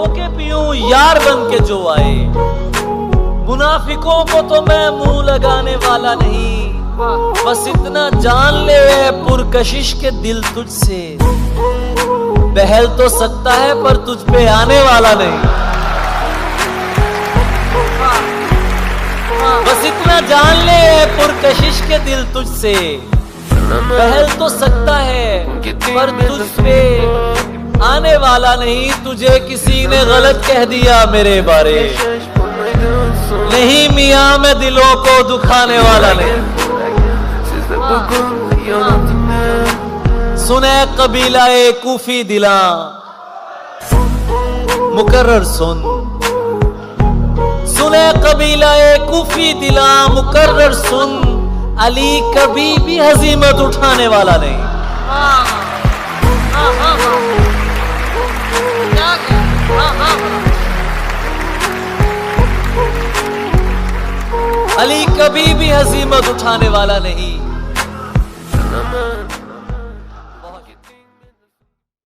होके पीऊं यार बन के जो आए। मुनाफिकों को तो मैं मुंह लगाने वाला नहीं, बस इतना जान ले पुरकशिश के दिल तुझसे बहल तो सकता है पर तुझ पे आने वाला नहीं। बस इतना जान ले पुरकशिश के दिल तुझसे बहल तो सकता है पर तुझ पे आने वाला नहीं। तुझे किसी ने गलत कह दिया मेरे बारे, नहीं मियां मैं दिलों को दुखाने वाला नहीं। सुने कबीला ए कूफी दिला मुकर्रर सुन, सुने कबीला ए कूफी दिला मुकर्रर सुन, अली कभी भी हजीमत उठाने वाला नहीं। अली कभी भी हजीमत उठाने वाला नहीं।